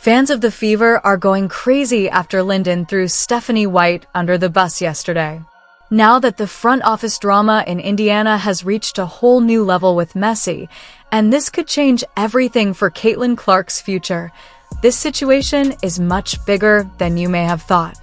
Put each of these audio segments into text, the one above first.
Fans of the Fever are going crazy after Linn Dunn threw Stephanie White under the bus yesterday. Now that the front office drama in Indiana has reached a whole new level with Messi, and this could change everything for Caitlin Clark's future, this situation is much bigger than you may have thought.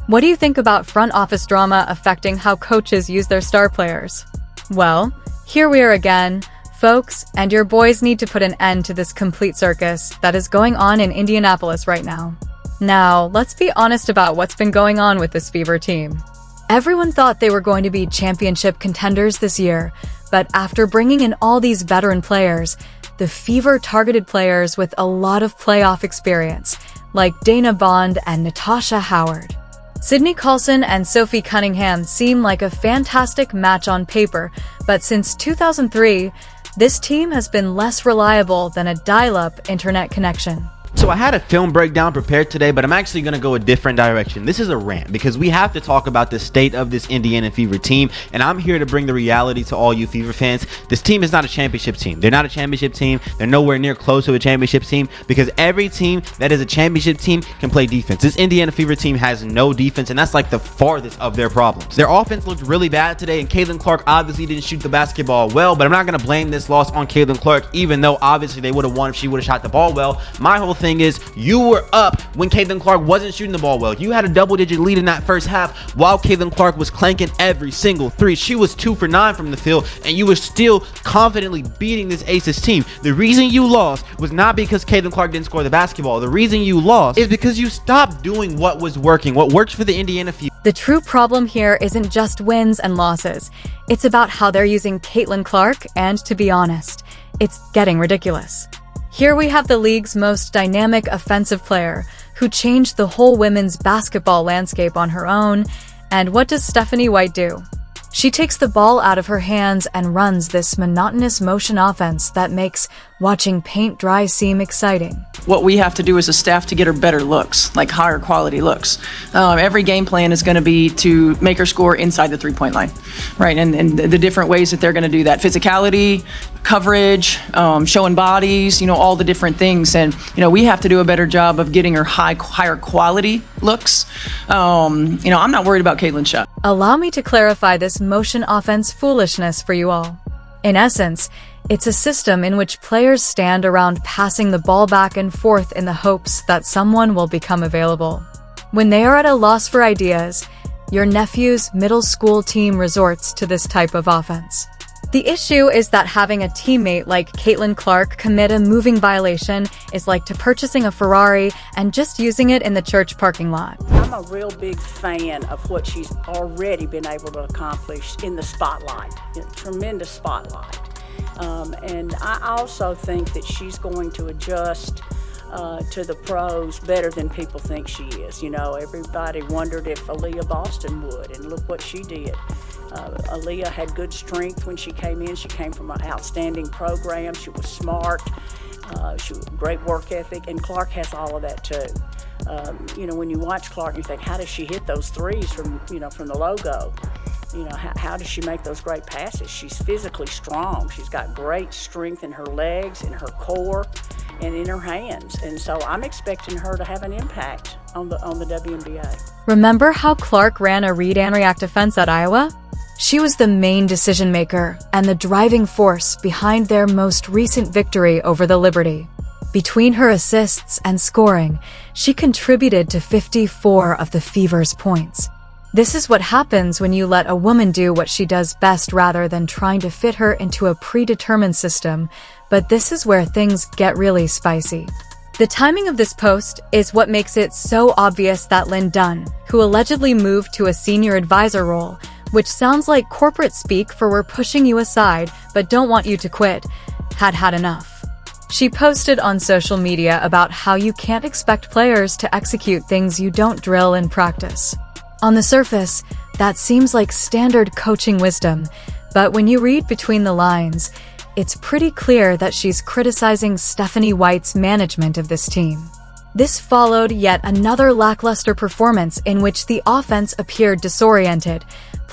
What do you think about front office drama affecting how coaches use their star players? Well, here we are again, folks, and your boys need to put an end to this complete circus that is going on in Indianapolis right now. Now, let's be honest about what's been going on with this Fever team. Everyone thought they were going to be championship contenders this year, but after bringing in all these veteran players, the Fever targeted players with a lot of playoff experience, like Dana Bond and Natasha Howard. Sydney Colson and Sophie Cunningham seem like a fantastic match on paper, but since 2003, this team has been less reliable than a dial-up internet connection. So I had a film breakdown prepared today, but I'm actually going to go a different direction. This is a rant because we have to talk about the state of this Indiana Fever team, and I'm here to bring the reality to all you Fever fans. This team is not a championship team. They're not a championship team. They're nowhere near close to a championship team because every team that is a championship team can play defense. This Indiana Fever team has no defense, and that's like the farthest of their problems. Their offense looked really bad today, and Caitlin Clark obviously didn't shoot the basketball well, but I'm not going to blame this loss on Caitlin Clark, even though obviously they would have won if she would have shot the ball well. My whole thing is you were up when Caitlin Clark wasn't shooting the ball well. You had a double-digit lead in that first half while Caitlin Clark was clanking every single three. She was 2 for 9 from the field, and you were still confidently beating this Aces team. The reason you lost was not because Caitlin Clark didn't score the basketball. The reason you lost is because you stopped doing what was working, what worked for the Indiana Fever. The true problem here isn't just wins and losses. It's about how they're using Caitlin Clark, and to be honest, it's getting ridiculous. Here we have the league's most dynamic offensive player, who changed the whole women's basketball landscape on her own, and what does Stephanie White do? She takes the ball out of her hands and runs this monotonous motion offense that makes watching paint dry seem exciting. What we have to do as a staff to get her better looks, like higher quality looks. Every game plan is going to be to make her score inside the three-point line, right? And the different ways that they're going to do that. Physicality, coverage, showing bodies, all the different things. And, we have to do a better job of getting her higher quality looks. I'm not worried about Caitlin's shot. Allow me to clarify this motion offense foolishness for you all. In essence, it's a system in which players stand around passing the ball back and forth in the hopes that someone will become available. When they are at a loss for ideas, your nephew's middle school team resorts to this type of offense. The issue is that having a teammate like Caitlin Clark commit a moving violation is like to purchasing a Ferrari and just using it in the church parking lot. I'm a real big fan of what she's already been able to accomplish in the spotlight, tremendous spotlight. And I also think that she's going to adjust to the pros better than people think she is. Everybody wondered if Aaliyah Boston would, and look what she did. Aaliyah had good strength when she came in. She came from an outstanding program. She was smart. She was great work ethic, and Clark has all of that too. When you watch Clark, you think, how does she hit those threes from the logo? How does she make those great passes? She's physically strong. She's got great strength in her legs, in her core, and in her hands. And so I'm expecting her to have an impact on the WNBA. Remember how Clark ran a read and react offense at Iowa? She was the main decision maker and the driving force behind their most recent victory over the Liberty. Between her assists and scoring, she contributed to 54 of the Fever's points. This is what happens when you let a woman do what she does best rather than trying to fit her into a predetermined system, but this is where things get really spicy. The timing of this post is what makes it so obvious that Linn Dunn, who allegedly moved to a senior advisor role, which sounds like corporate speak for we're pushing you aside but don't want you to quit, had enough. She posted on social media about how you can't expect players to execute things you don't drill in practice. On the surface, that seems like standard coaching wisdom, but when you read between the lines, it's pretty clear that she's criticizing Stephanie White's management of this team. This followed yet another lackluster performance in which the offense appeared disoriented,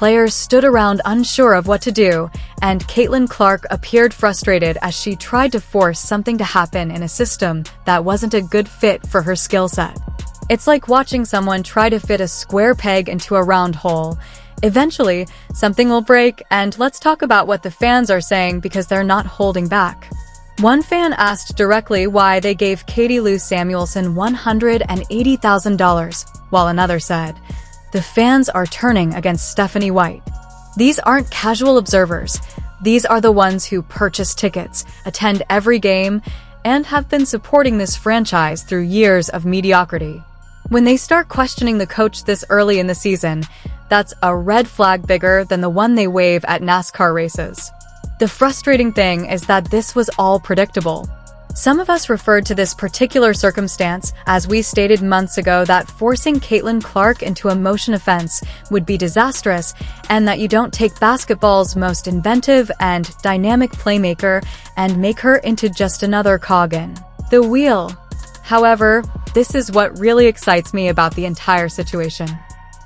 players stood around unsure of what to do, and Caitlin Clark appeared frustrated as she tried to force something to happen in a system that wasn't a good fit for her skill set. It's like watching someone try to fit a square peg into a round hole. Eventually, something will break, and let's talk about what the fans are saying because they're not holding back. One fan asked directly why they gave Katie Lou Samuelson $180,000, while another said, "The fans are turning against Stephanie White." These aren't casual observers. These are the ones who purchase tickets, attend every game, and have been supporting this franchise through years of mediocrity. When they start questioning the coach this early in the season, that's a red flag bigger than the one they wave at NASCAR races. The frustrating thing is that this was all predictable. Some of us referred to this particular circumstance as we stated months ago that forcing Caitlin Clark into a motion offense would be disastrous, and that you don't take basketball's most inventive and dynamic playmaker and make her into just another cog in the wheel. However, this is what really excites me about the entire situation.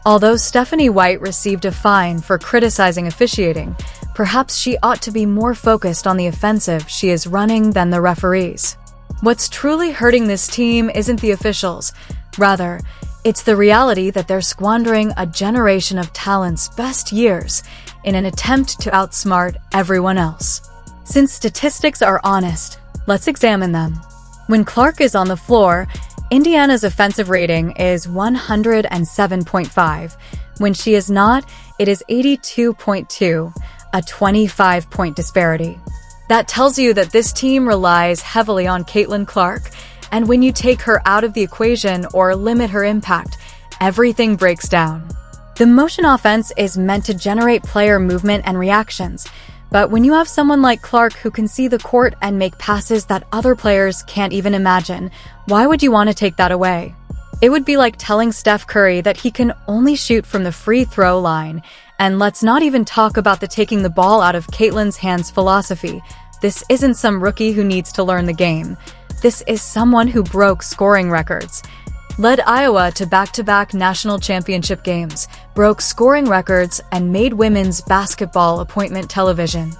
Although Stephanie White received a fine for criticizing officiating, perhaps she ought to be more focused on the offensive she is running than the referees. What's truly hurting this team isn't the officials. Rather, it's the reality that they're squandering a generation of talent's best years in an attempt to outsmart everyone else. Since statistics are honest, let's examine them. When Clark is on the floor, Indiana's offensive rating is 107.5. When she is not, it is 82.2, a 25-point disparity. That tells you that this team relies heavily on Caitlin Clark, and when you take her out of the equation or limit her impact, everything breaks down. The motion offense is meant to generate player movement and reactions, but when you have someone like Clark who can see the court and make passes that other players can't even imagine, why would you want to take that away? It would be like telling Steph Curry that he can only shoot from the free throw line. And let's not even talk about the taking the ball out of Caitlin's hands philosophy. This isn't some rookie who needs to learn the game. This is someone who broke scoring records, led Iowa to back-to-back national championship games, broke scoring records, and made women's basketball appointment television.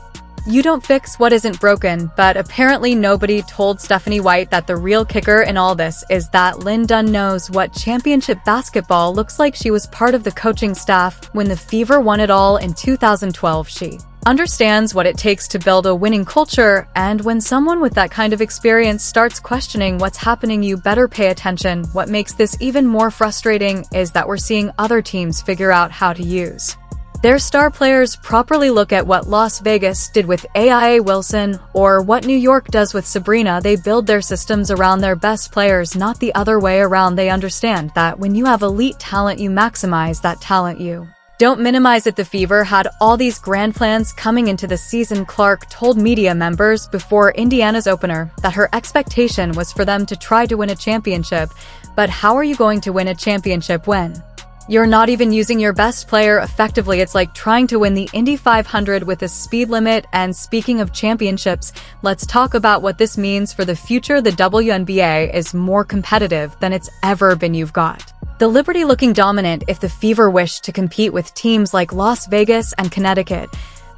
You don't fix what isn't broken, but apparently nobody told Stephanie White that the real kicker in all this is that Linn Dunn knows what championship basketball looks like. She was part of the coaching staff when the Fever won it all in 2012. She understands what it takes to build a winning culture, and when someone with that kind of experience starts questioning what's happening, you better pay attention. What makes this even more frustrating is that we're seeing other teams figure out how to use their star players properly. Look at what Las Vegas did with AIA Wilson, or what New York does with Sabrina. They build their systems around their best players, not the other way around. They understand that when you have elite talent, you maximize that talent. You don't minimize it. The Fever had all these grand plans coming into the season. Clark told media members before Indiana's opener that her expectation was for them to try to win a championship. But how are you going to win a championship when you're not even using your best player effectively? It's like trying to win the Indy 500 with a speed limit. And speaking of championships, let's talk about what this means for the future. The WNBA is more competitive than it's ever been. You've got the Liberty looking dominant. If the Fever wish to compete with teams like Las Vegas and Connecticut,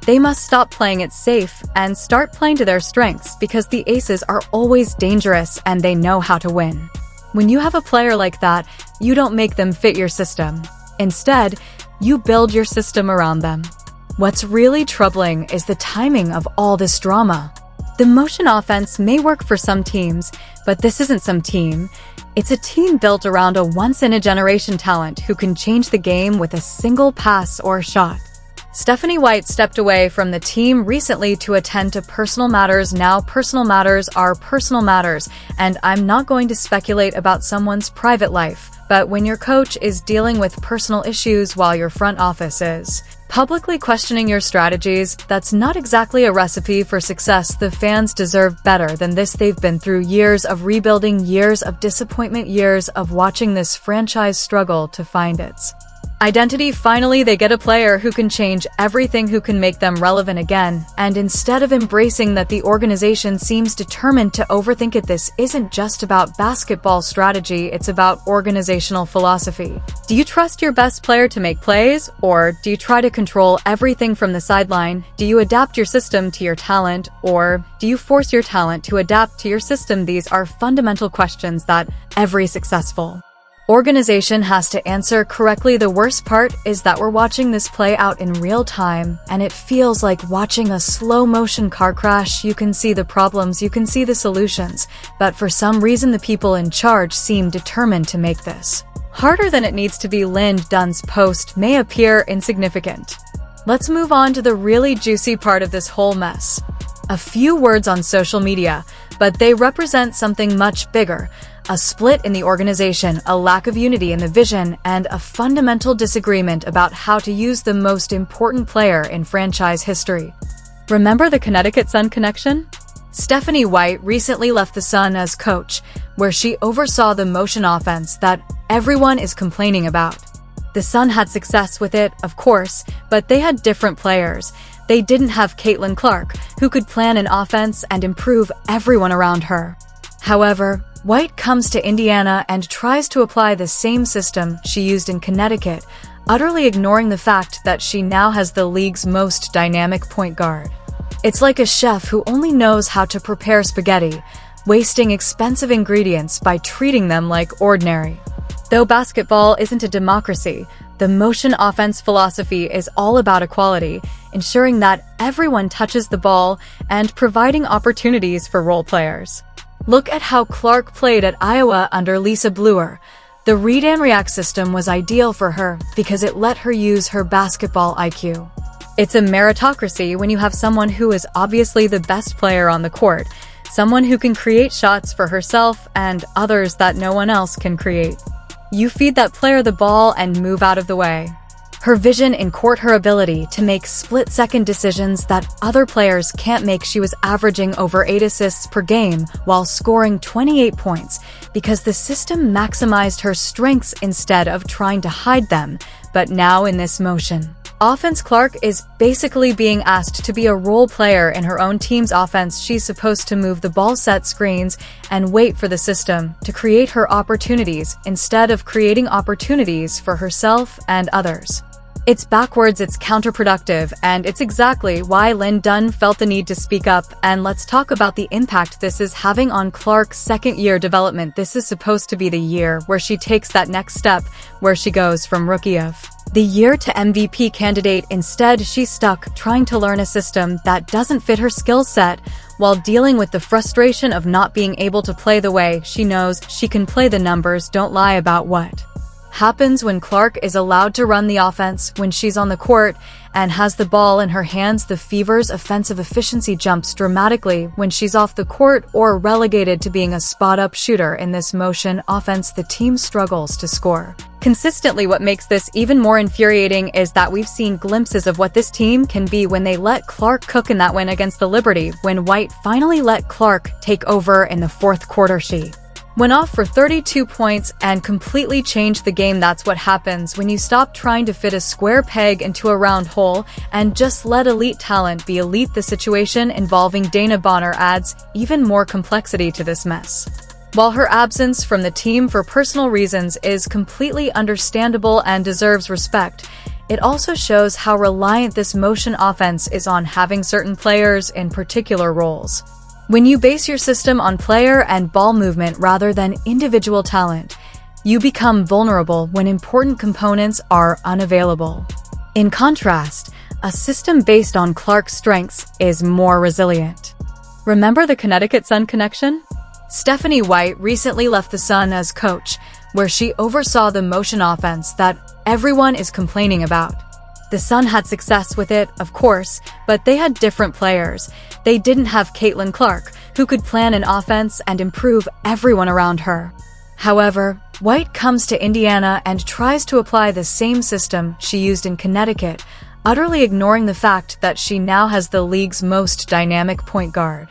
they must stop playing it safe and start playing to their strengths, because the Aces are always dangerous and they know how to win. When you have a player like that, you don't make them fit your system. Instead, you build your system around them. What's really troubling is the timing of all this drama. The motion offense may work for some teams, but this isn't some team. It's a team built around a once-in-a-generation talent who can change the game with a single pass or shot. Stephanie White stepped away from the team recently to attend to personal matters. Now, personal matters are personal matters, and I'm not going to speculate about someone's private life. But when your coach is dealing with personal issues while your front office is publicly questioning your strategies, that's not exactly a recipe for success. The fans deserve better than this. They've been through years of rebuilding, years of disappointment, years of watching this franchise struggle to find its Identity, finally they get a player who can change everything, who can make them relevant again, and instead of embracing that, the organization seems determined to overthink it. This isn't just about basketball strategy, it's about organizational philosophy. Do you trust your best player to make plays, or do you try to control everything from the sideline? Do you adapt your system to your talent, or do you force your talent to adapt to your system? These are fundamental questions that every successful organization has to answer correctly. The worst part is that we're watching this play out in real time, and it feels like watching a slow-motion car crash. You can see the problems, you can see the solutions, but for some reason the people in charge seem determined to make this harder than it needs to be. Linn Dunn's post may appear insignificant. Let's move on to the really juicy part of this whole mess. A few words on social media, but they represent something much bigger. A split in the organization, a lack of unity in the vision, and a fundamental disagreement about how to use the most important player in franchise history. Remember the Connecticut Sun connection? Stephanie White recently left the Sun as coach, where she oversaw the motion offense that everyone is complaining about. The Sun had success with it, of course, but they had different players. They didn't have Caitlin Clark, who could plan an offense and improve everyone around her. However, White comes to Indiana and tries to apply the same system she used in Connecticut, utterly ignoring the fact that she now has the league's most dynamic point guard. It's like a chef who only knows how to prepare spaghetti, wasting expensive ingredients by treating them like ordinary. Though basketball isn't a democracy, the motion offense philosophy is all about equality, ensuring that everyone touches the ball and providing opportunities for role players. Look at how Clark played at Iowa under Lisa Bluer. The read and react system was ideal for her because it let her use her basketball IQ. It's a meritocracy when you have someone who is obviously the best player on the court, someone who can create shots for herself and others that no one else can create. You feed that player the ball and move out of the way. Her vision in court, her ability to make split-second decisions that other players can't make. She was averaging over 8 assists per game while scoring 28 points because the system maximized her strengths instead of trying to hide them. But now in this motion offense, Clark is basically being asked to be a role player in her own team's offense. She's supposed to move the ball, set screens, and wait for the system to create her opportunities instead of creating opportunities for herself and others. It's backwards, it's counterproductive, and it's exactly why Linn Dunn felt the need to speak up. And let's talk about the impact this is having on Clark's second-year development. This is supposed to be the year where she takes that next step, where she goes from Rookie of the Year to MVP candidate. Instead, she's stuck trying to learn a system that doesn't fit her skill set, while dealing with the frustration of not being able to play the way she knows she can play. The numbers don't lie about what happens when Clark is allowed to run the offense. When she's on the court and has the ball in her hands, the Fever's offensive efficiency jumps dramatically. When she's off the court or relegated to being a spot-up shooter in this motion offense, the team struggles to score consistently. What makes this even more infuriating is that we've seen glimpses of what this team can be when they let Clark cook. In that win against the Liberty, when White finally let Clark take over in the fourth quarter, she went off for 32 points and completely changed the game. That's what happens when you stop trying to fit a square peg into a round hole and just let elite talent be elite. The situation involving Dana Bonner adds even more complexity to this mess. While her absence from the team for personal reasons is completely understandable and deserves respect, it also shows how reliant this motion offense is on having certain players in particular roles. When you base your system on player and ball movement rather than individual talent, you become vulnerable when important components are unavailable. In contrast, a system based on Clark's strengths is more resilient. Remember the Connecticut Sun connection? Stephanie White recently left the Sun as coach, where she oversaw the motion offense that everyone is complaining about. The Sun had success with it, of course, but they had different players. They didn't have Caitlin Clark, who could plan an offense and improve everyone around her. However, White comes to Indiana and tries to apply the same system she used in Connecticut, utterly ignoring the fact that she now has the league's most dynamic point guard.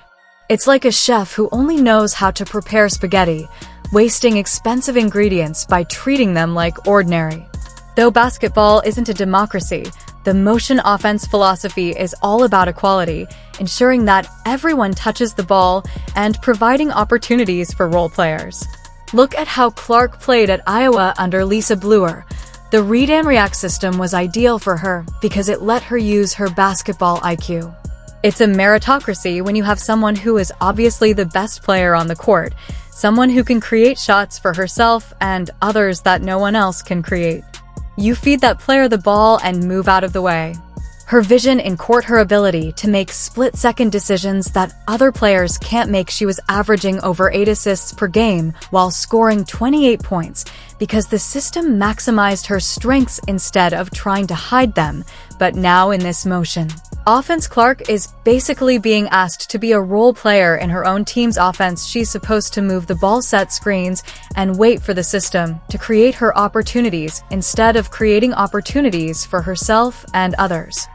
It's like a chef who only knows how to prepare spaghetti, wasting expensive ingredients by treating them like ordinary. Though basketball isn't a democracy, the motion offense philosophy is all about equality, ensuring that everyone touches the ball and providing opportunities for role players. Look at how Clark played at Iowa under Lisa Bluer. The read and react system was ideal for her because it let her use her basketball IQ. It's a meritocracy when you have someone who is obviously the best player on the court, someone who can create shots for herself and others that no one else can create. You feed that player the ball and move out of the way. Her vision in court, her ability to make split-second decisions that other players can't make. She was averaging over 8 assists per game while scoring 28 points because the system maximized her strengths instead of trying to hide them. But now in this motion offense, Clark is basically being asked to be a role player in her own team's offense. She's supposed to move the ball, set screens, and wait for the system to create her opportunities instead of creating opportunities for herself and others.